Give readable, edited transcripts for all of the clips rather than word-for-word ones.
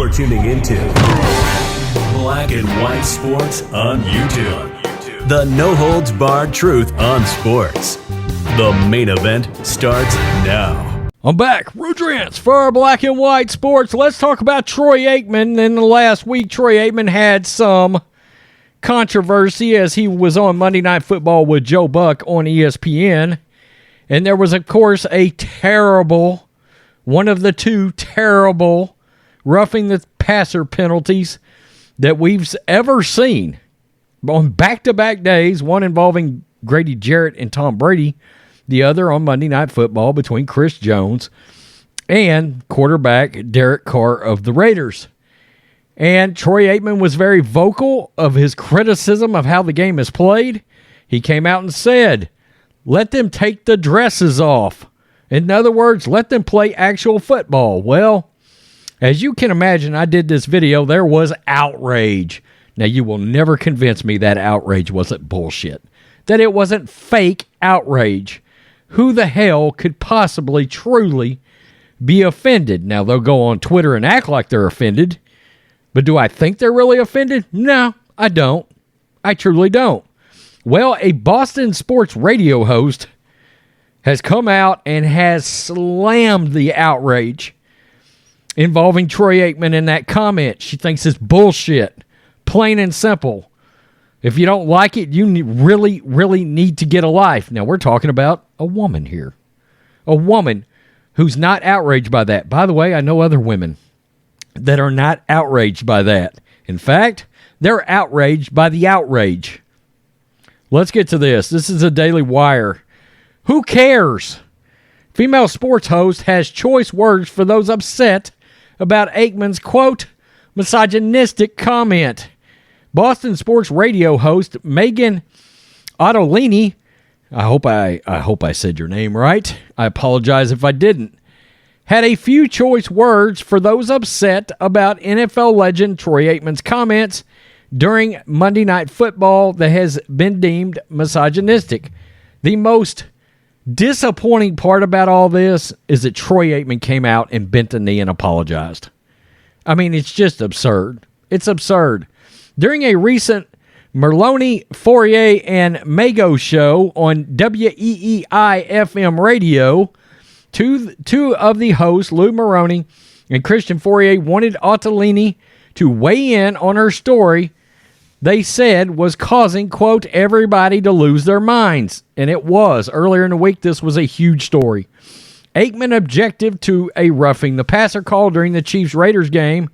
You're tuning into Black and White Sports on YouTube. The no-holds-barred truth on sports. The main event starts now. I'm back. Rudrance for Black and White Sports. Let's talk about Troy Aikman. In the last week, Troy Aikman had some controversy as he was on Monday Night Football with Joe Buck on ESPN. And there was, of course, a terrible, one of the two terrible roughing the passer penalties that we've ever seen on back-to-back days, one involving Grady Jarrett and Tom Brady, the other on Monday Night Football between Chris Jones and quarterback Derek Carr of the Raiders. And Troy Aikman was very vocal of his criticism of how the game is played. He came out and said, let them take the dresses off. In other words, let them play actual football. Well, as you can imagine, I did this video. There was outrage. Now, you will never convince me that outrage wasn't bullshit, that it wasn't fake outrage. Who the hell could possibly truly be offended? Now, they'll go on Twitter and act like they're offended, but do I think they're really offended? No, I don't. I truly don't. Well, a Boston sports radio host has come out and has slammed the outrage involving Troy Aikman in that comment. She thinks it's bullshit, plain and simple. If you don't like it, you really, really need to get a life. Now, we're talking about a woman here. A woman who's not outraged by that. By the way, I know other women that are not outraged by that. In fact, they're outraged by the outrage. Let's get to this. This is a Daily Wire. Who cares? Female sports host has choice words for those upset about Aikman's, quote, misogynistic comment. Boston sports radio host Meghan Ottolini, I hope I said your name right. I apologize if I didn't, had a few choice words for those upset about NFL legend Troy Aikman's comments during Monday Night Football that has been deemed misogynistic. The most disappointing part about all this is that Troy Aikman came out and bent the knee and apologized. I mean, it's just absurd. It's absurd. During a recent Merloni, Fourier, and Mago show on WEEI FM radio, two of the hosts, Lou Maroney and Christian Fourier, wanted Ottolini to weigh in on her story they said was causing, quote, everybody to lose their minds. And it was. Earlier in the week, this was a huge story. Aikman objected to a roughing the passer call during the Chiefs-Raiders game.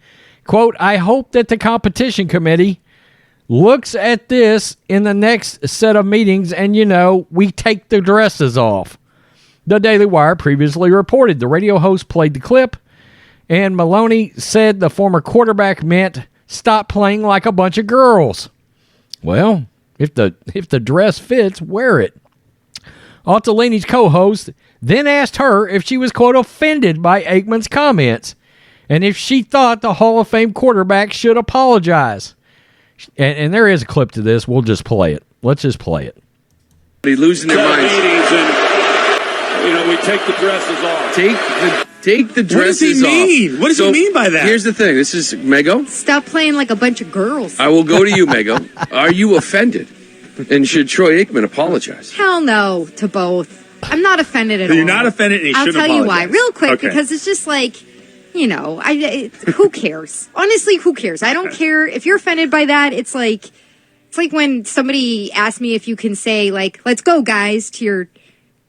Quote, I hope that the competition committee looks at this in the next set of meetings and, we take the dresses off. The Daily Wire previously reported the radio host played the clip, and Maloney said the former quarterback meant stop playing like a bunch of girls. Well, if the dress fits, wear it. Ottolini's co-host then asked her if she was, quote, offended by Aikman's comments and if she thought the Hall of Fame quarterback should apologize. And there is a clip to this. We'll just play it. Let's just play it. Losing their minds. And, we take the dresses off. Take the dresses off. What does he mean? What does he mean by that? Here's the thing. This is Mego. Stop playing like a bunch of girls. I will go to you, Mego. Are you offended? And should Troy Aikman apologize? Hell no to both. I'm not offended at all. You're not offended and he shouldn't I'll tell you why. apologize. Real quick, Okay. because it's just like, who cares? Honestly, who cares? I don't care. If you're offended by that, it's like when somebody asks me if you can say, like, let's go, guys, to your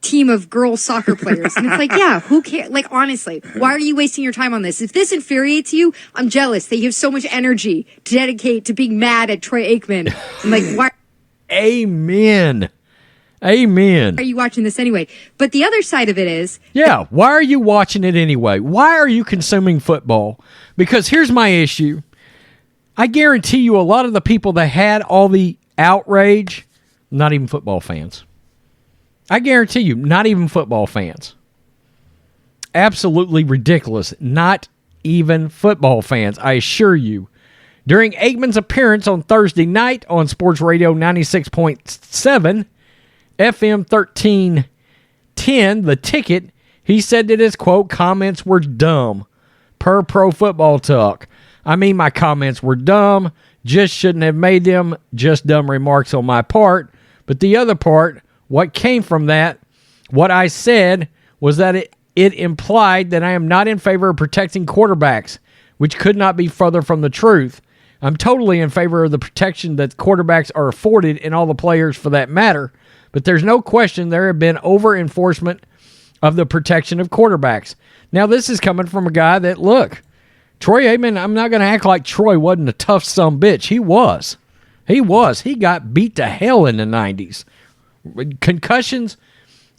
team of girl soccer players. And it's like, yeah, who cares? Like, honestly, why are you wasting your time on this? If this infuriates you, I'm jealous that you have so much energy to dedicate to being mad at Troy Aikman. I'm like, why Amen. are you watching this anyway? But the other side of it is... Yeah, why are you watching it anyway? Why are you consuming football? Because here's my issue. I guarantee you a lot of the people that had all the outrage, not even football fans. I guarantee you, not even football fans. Absolutely ridiculous. Not even football fans, I assure you. During Aikman's appearance on Thursday night on Sports Radio 96.7, FM 1310, The Ticket, he said that his, quote, comments were dumb. Per Pro Football Talk, I mean, my comments were dumb, just shouldn't have made them, just dumb remarks on my part. But the other part, what came from that, what I said was that it implied that I am not in favor of protecting quarterbacks, which could not be further from the truth. I'm totally in favor of the protection that quarterbacks are afforded and all the players for that matter. But there's no question there have been over-enforcement of the protection of quarterbacks. Now, this is coming from a guy that, look, Troy Aikman, I'm not going to act like Troy wasn't a tough sumbitch. He was. He was. He got beat to hell in the 90s. Concussions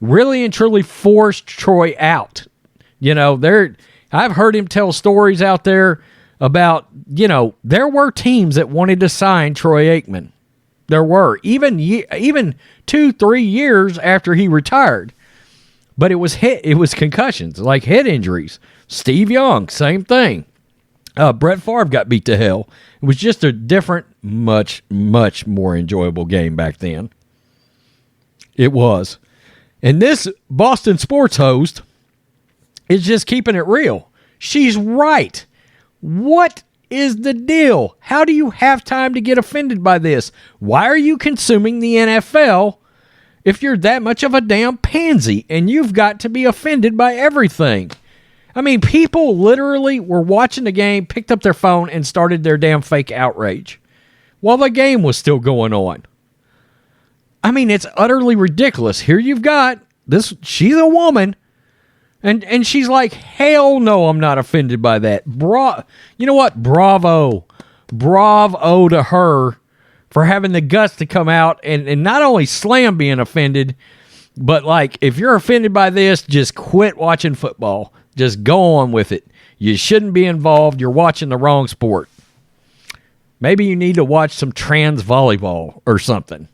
really and truly forced Troy out. You know, I've heard him tell stories out there about, you know, there were teams that wanted to sign Troy Aikman. There were. Even 2-3 years after he retired. But it was concussions, like head injuries. Steve Young, same thing. Brett Favre got beat to hell. It was just a different, much, much more enjoyable game back then. It was. And this Boston sports host is just keeping it real. She's right. What is the deal? How do you have time to get offended by this? Why are you consuming the NFL if you're that much of a damn pansy and you've got to be offended by everything? I mean, people literally were watching the game, picked up their phone, and started their damn fake outrage while the game was still going on. I mean, it's utterly ridiculous. Here you've got this, she's a woman, and she's like, hell no, I'm not offended by that. You know what? Bravo to her for having the guts to come out and not only slam being offended, but like, if you're offended by this, just quit watching football. Just go on with it. You shouldn't be involved. You're watching the wrong sport. Maybe you need to watch some trans volleyball or something.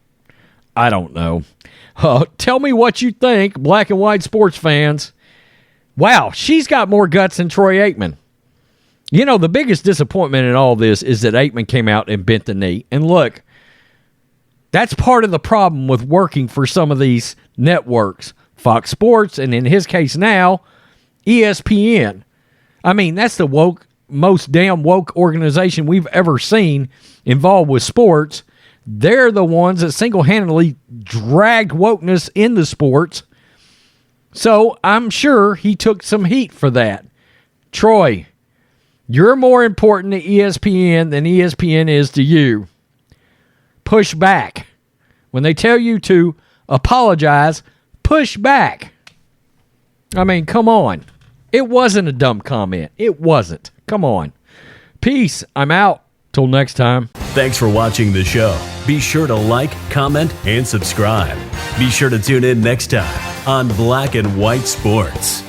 I don't know. Tell me what you think, black and white sports fans. Wow, she's got more guts than Troy Aikman. You know, the biggest disappointment in all this is that Aikman came out and bent the knee. And look, that's part of the problem with working for some of these networks. Fox Sports, and in his case now, ESPN. I mean, that's the most damn woke organization we've ever seen involved with sports. They're the ones that single-handedly dragged wokeness into sports. So I'm sure he took some heat for that. Troy, you're more important to ESPN than ESPN is to you. Push back. When they tell you to apologize, push back. I mean, come on. It wasn't a dumb comment. It wasn't. Come on. Peace. I'm out. Till next time. Thanks for watching the show. Be sure to like, comment, and subscribe. Be sure to tune in next time on Black and White Sports.